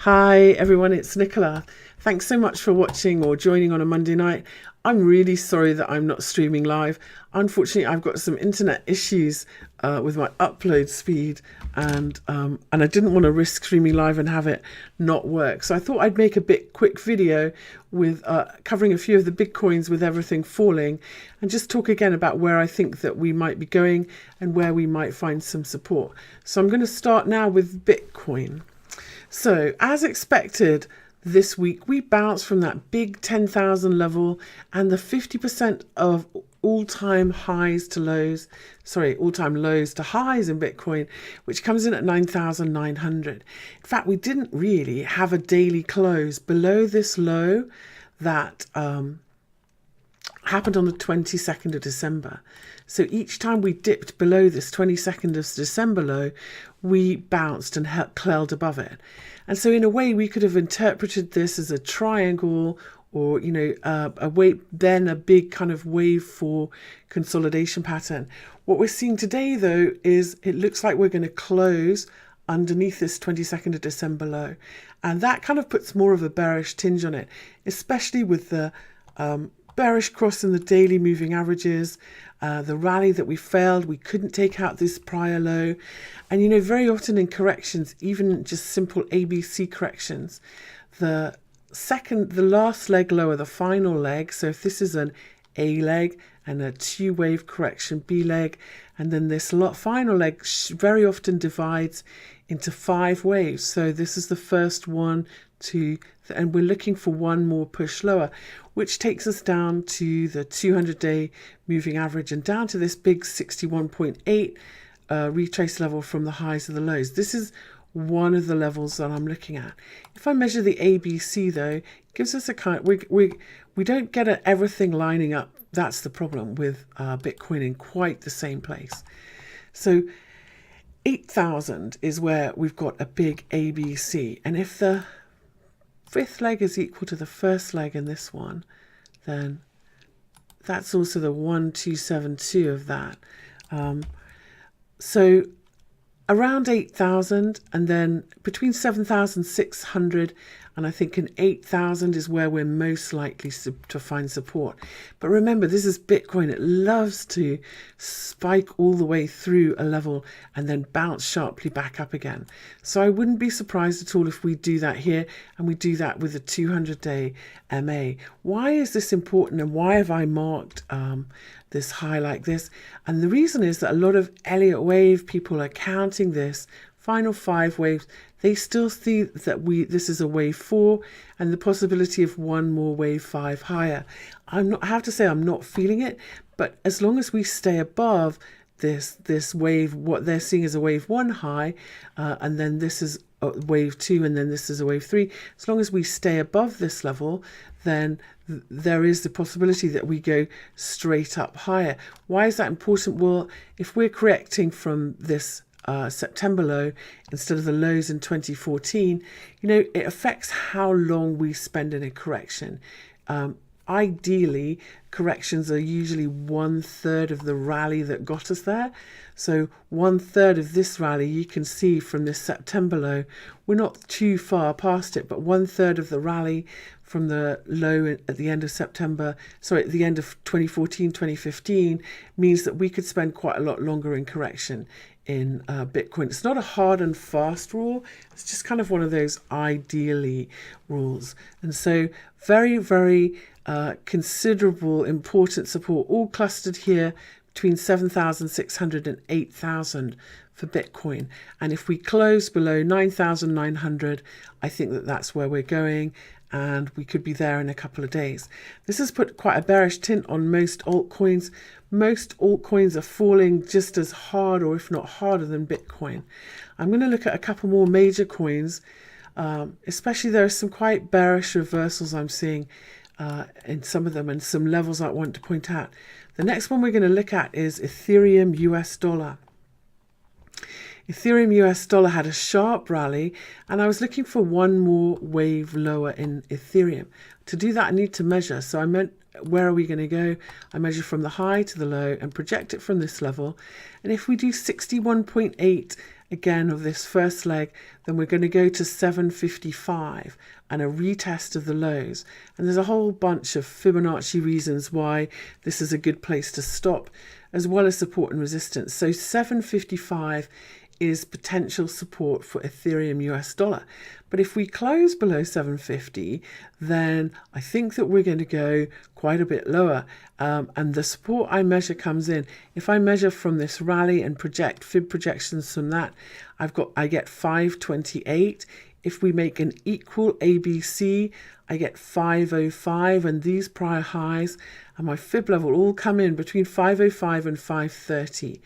Hi everyone, it's Nicola. Thanks so much for watching or joining on a Monday night. I'm really sorry that I'm not streaming live. Unfortunately, I've got some internet issues with my upload speed, and I didn't want to risk streaming live and have it not work. So I thought I'd make a quick video with covering a few of the big coins with everything falling, and just talk again about where I think that we might be going and where we might find some support. So I'm going to start now with Bitcoin. So as expected, this week we bounced from that big 10,000 level and the 50% of all-time lows to highs in Bitcoin, which comes in at 9,900. In fact, we didn't really have a daily close below this low that happened on the 22nd of December. So each time we dipped below this 22nd of December low, we bounced and held above it. And so in a way, we could have interpreted this as a triangle, or, you know, then a big kind of wave 4 consolidation pattern. What we're seeing today, though, is it looks like we're going to close underneath this 22nd of December low. And that kind of puts more of a bearish tinge on it, especially with the bearish cross in the daily moving averages, the rally that we failed, we couldn't take out this prior low. And, you know, very often in corrections, even just simple ABC corrections, the last leg lower, the final leg, so if this is an A leg and a 2-wave correction, B leg, and then this final leg very often divides into 5 waves. So this is the first 1, 2, and we're looking for one more push lower, which takes us down to the 200-day moving average and down to this big 61.8 retrace level from the highs of the lows. This is one of the levels that I'm looking at. If I measure the ABC, though, it gives us a kind of, we don't get everything lining up. That's the problem with Bitcoin in quite the same place. So 8,000 is where we've got a big ABC, and if the 5th leg is equal to the 1st leg in this one, then that's also the 1272 of that. So around 8,000, and then between 7,600 and I think in 8,000 is where we're most likely to find support. But remember, this is Bitcoin. It loves to spike all the way through a level and then bounce sharply back up again. So I wouldn't be surprised at all if we do that here, and we do that with a 200-day MA. Why is this important, and why have I marked this high like this? And the reason is that a lot of Elliott wave people are counting this final 5 waves. They still see that this is a wave 4 and the possibility of one more wave 5 higher. I have to say I'm not feeling it, but as long as we stay above this wave, what they're seeing is a wave 1 high, and then this is a wave 2, and then this is a wave 3. As long as we stay above this level, then there is the possibility that we go straight up higher. Why is that important? Well, if we're correcting from this September low instead of the lows in 2014, you know, it affects how long we spend in a correction. Ideally, corrections are usually 1/3 of the rally that got us there. So 1/3 of this rally, you can see from this September low, we're not too far past it, but 1/3 of the rally from the low at the end of September, sorry, at the end of 2014, 2015, means that we could spend quite a lot longer in correction in Bitcoin. It's not a hard and fast rule. It's just kind of one of those ideally rules. And so very, very considerable, important support, all clustered here between 7,600 and 8,000 for Bitcoin. And if we close below 9,900, I think that that's where we're going, and we could be there in a couple of days. This has put quite a bearish tint on most altcoins. Most altcoins are falling just as hard, or if not harder, than Bitcoin. I'm going to look at a couple more major coins, especially there are some quite bearish reversals I'm seeing in some of them, and some levels I want to point out. The next one we're going to look at is Ethereum US dollar. Ethereum US dollar had a sharp rally, and I was looking for one more wave lower in Ethereum. To do that, I need to measure. So I meant, where are we going to go? I measure from the high to the low and project it from this level. And if we do 61.8 again of this first leg, then we're going to go to 755 and a retest of the lows. And there's a whole bunch of Fibonacci reasons why this is a good place to stop, as well as support and resistance. So 755 is potential support for Ethereum US dollar. But if we close below 750, then I think that we're going to go quite a bit lower. And the support I measure comes in. If I measure from this rally and project fib projections from that, I get 528. If we make an equal ABC, I get 505, and these prior highs and my fib level all come in between 505 and 530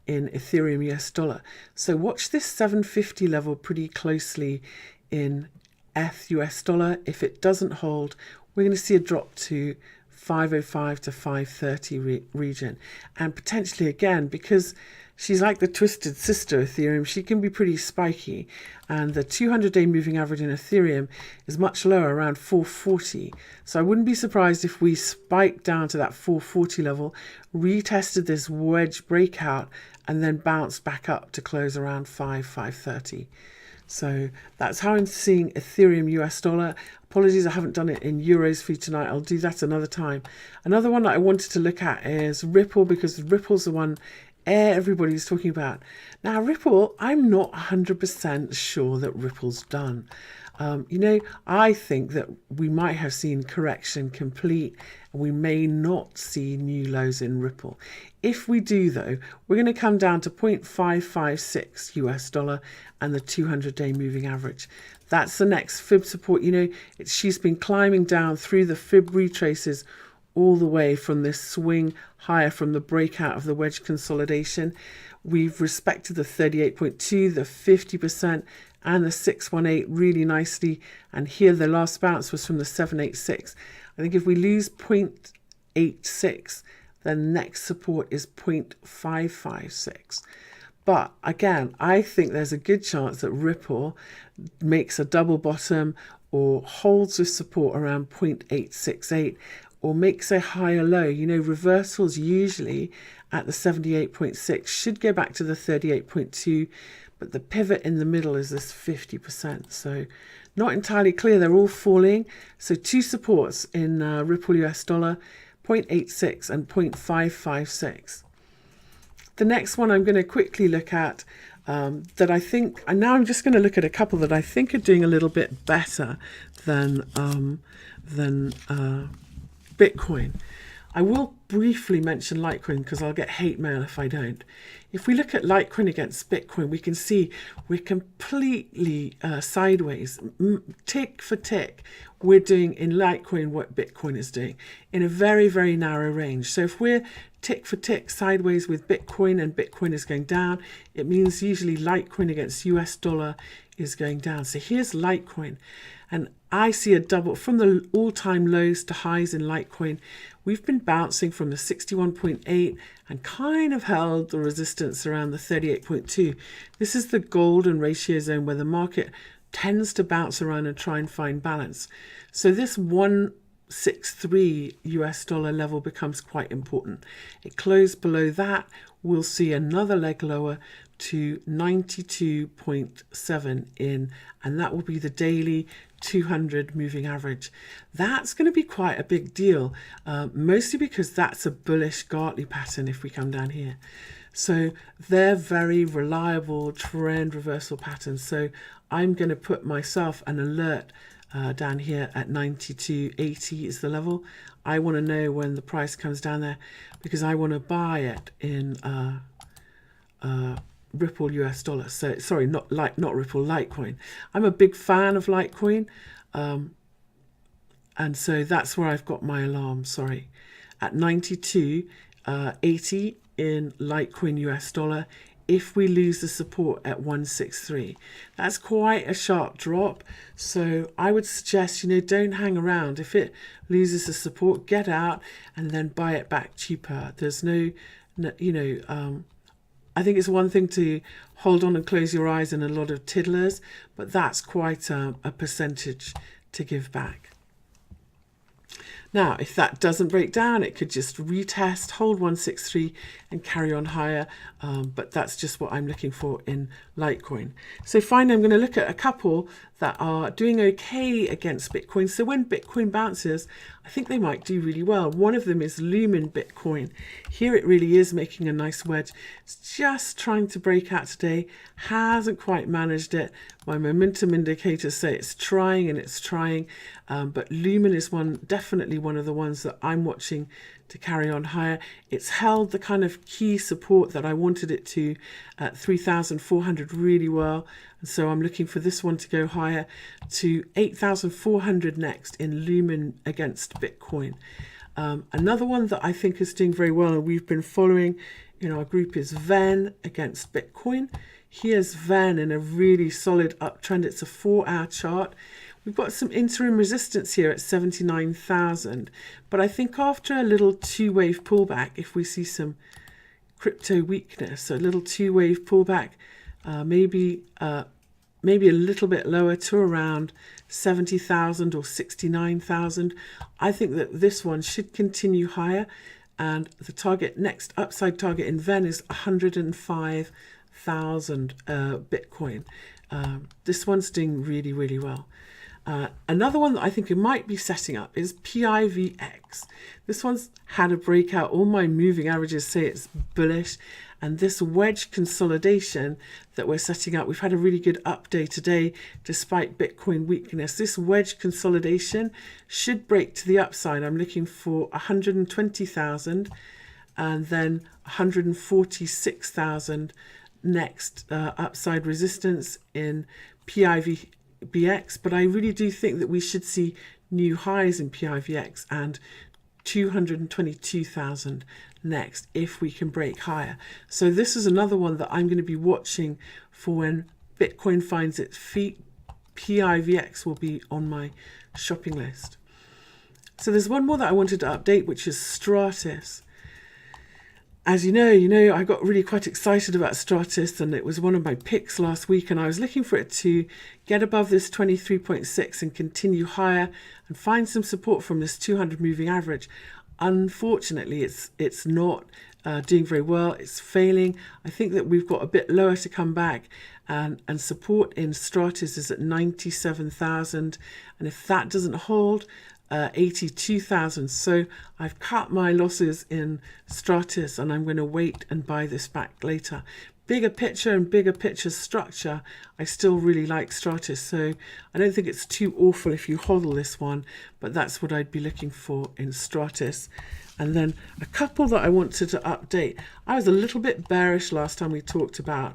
in Ethereum US dollar. So watch this 750 level pretty closely in ETH US dollar. If it doesn't hold, we're going to see a drop to 505 to 530 region. And potentially again, because she's like the twisted sister Ethereum, she can be pretty spiky. And the 200-day moving average in Ethereum is much lower, around 440. So I wouldn't be surprised if we spike down to that 440 level, retested this wedge breakout, and then bounced back up to close around 530. So that's how I'm seeing Ethereum US dollar. Apologies, I haven't done it in euros for you tonight. I'll do that another time. Another one that I wanted to look at is Ripple, because Ripple's the one everybody's talking about. Now, Ripple, I'm not 100% sure that Ripple's done. I think that we might have seen correction complete, and we may not see new lows in Ripple. If we do, though, we're going to come down to 0.556 US dollar and the 200-day moving average. That's the next fib support. She's been climbing down through the fib retraces all the way from this swing higher from the breakout of the wedge consolidation. We've respected the 38.2, the 50%, and the 618 really nicely. And here the last bounce was from the 786. I think if we lose 0.86, then next support is 0.556. But again, I think there's a good chance that Ripple makes a double bottom or holds with support around 0.868 or makes a higher low. Reversals usually at the 78.6 should go back to the 38.2, but the pivot in the middle is this 50%. So not entirely clear. They're all falling. So two supports in Ripple US dollar, 0.86 and 0.556. The next one I'm going to quickly look at that I think, and now I'm just going to look at a couple that I think are doing a little bit better than Bitcoin. I will briefly mention Litecoin because I'll get hate mail if I don't. If we look at Litecoin against Bitcoin, we can see we're completely sideways, tick for tick. We're doing in Litecoin what Bitcoin is doing in a very, very narrow range. So if we're tick for tick sideways with Bitcoin and Bitcoin is going down, it means usually Litecoin against US dollar is going down. So here's Litecoin. And I see a double from the all-time lows to highs in Litecoin. We've been bouncing from the 61.8 and kind of held the resistance around the 38.2. This is the golden ratio zone where the market tends to bounce around and try and find balance. So this 163 US dollar level becomes quite important. It closed below that. We'll see another leg lower to 92.7 in, and that will be the daily 200 moving average. That's going to be quite a big deal, mostly because that's a bullish Gartley pattern if we come down here. So they're very reliable trend reversal patterns. So I'm going to put myself an alert down here at 92.80 is the level. I want to know when the price comes down there because I want to buy it in Ripple US dollar. So sorry, not Ripple, Litecoin. I'm a big fan of Litecoin, and so that's where I've got my alarm. Sorry, at 92.80 in Litecoin US dollar. If we lose the support at 163, that's quite a sharp drop. So I would suggest, don't hang around. If it loses the support, get out and then buy it back cheaper. There's no I think it's one thing to hold on and close your eyes and a lot of tiddlers, but that's quite a percentage to give back. Now, if that doesn't break down, it could just retest, hold 163 and carry on higher. But that's just what I'm looking for in Litecoin. So finally, I'm going to look at a couple that are doing okay against Bitcoin. So when Bitcoin bounces, I think they might do really well. One of them is Lumen Bitcoin. Here it really is making a nice wedge. It's just trying to break out today. Hasn't quite managed it. My momentum indicators say it's trying and it's trying. But Lumen is definitely one of the ones that I'm watching to carry on higher. It's held the kind of key support that I wanted it to at 3,400 really well. And so I'm looking for this one to go higher to 8,400 next in Lumen against Bitcoin. Another one that I think is doing very well and we've been following in our group is Vechain against Bitcoin. Here's Vechain in a really solid uptrend. It's a 4-hour chart. We've got some interim resistance here at 79,000, but I think after a little two-wave pullback, if we see some crypto weakness, so a little two-wave pullback, maybe a little bit lower to around 70,000 or 69,000, I think that this one should continue higher, and the target, next upside target in Vechain is 105,000 Bitcoin. This one's doing really, really well. Another one that I think it might be setting up is PIVX. This one's had a breakout. All my moving averages say it's bullish. And this wedge consolidation that we're setting up, we've had a really good up day today despite Bitcoin weakness. This wedge consolidation should break to the upside. I'm looking for 120,000 and then 146,000 next upside resistance in PIVX. But I really do think that we should see new highs in PIVX and 222,000 next if we can break higher. So this is another one that I'm going to be watching for when Bitcoin finds its feet. PIVX will be on my shopping list. So there's one more that I wanted to update, which is Stratus. As you know, I got really quite excited about Stratus and it was one of my picks last week, and I was looking for it to get above this 23.6 and continue higher and find some support from this 200 moving average. Unfortunately, it's not doing very well. It's failing. I think that we've got a bit lower to come back, and support in Stratus is at 97,000, and if that doesn't hold, 82,000. So I've cut my losses in Stratus and I'm going to wait and buy this back later. Bigger picture and bigger picture structure, I still really like Stratus, so I don't think it's too awful if you hodl this one, but that's what I'd be looking for in Stratus. And then a couple that I wanted to update. I was a little bit bearish last time we talked about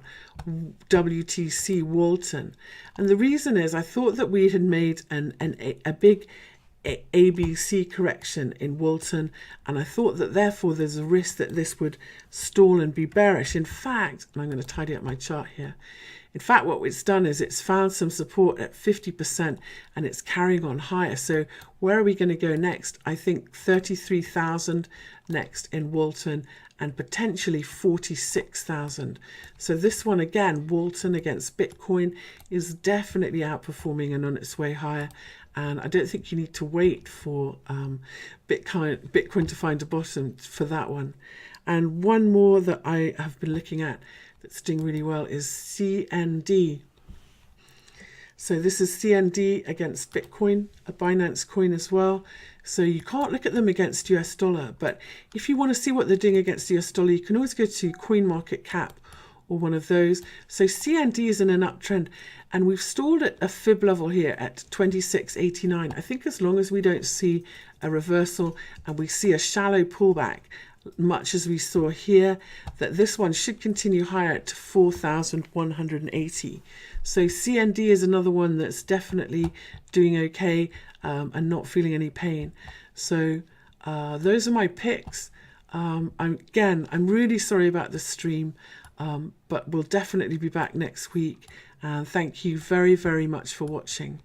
WTC Walton, and the reason is I thought that we had made a big ABC correction in Walton, and I thought that therefore there's a risk that this would stall and be bearish. In fact, and I'm going to tidy up my chart here, in fact what it's done is it's found some support at 50% and it's carrying on higher. So where are we going to go next? I think 33,000 next in Walton and potentially 46,000. So this one again, Walton against Bitcoin, is definitely outperforming and on its way higher. And I don't think you need to wait for Bitcoin to find a bottom for that one. And one more that I have been looking at that's doing really well is CND. So this is CND against Bitcoin, a Binance coin as well. So you can't look at them against US dollar, but if you want to see what they're doing against US dollar, you can always go to CoinMarketCap or one of those. So CND is in an uptrend, and we've stalled at a fib level here at 26.89. I think as long as we don't see a reversal and we see a shallow pullback, much as we saw here, that this one should continue higher to 4,180. So CND is another one that's definitely doing okay and not feeling any pain. So those are my picks. I'm really sorry about the stream, but we'll definitely be back next week. Thank you very, very much for watching.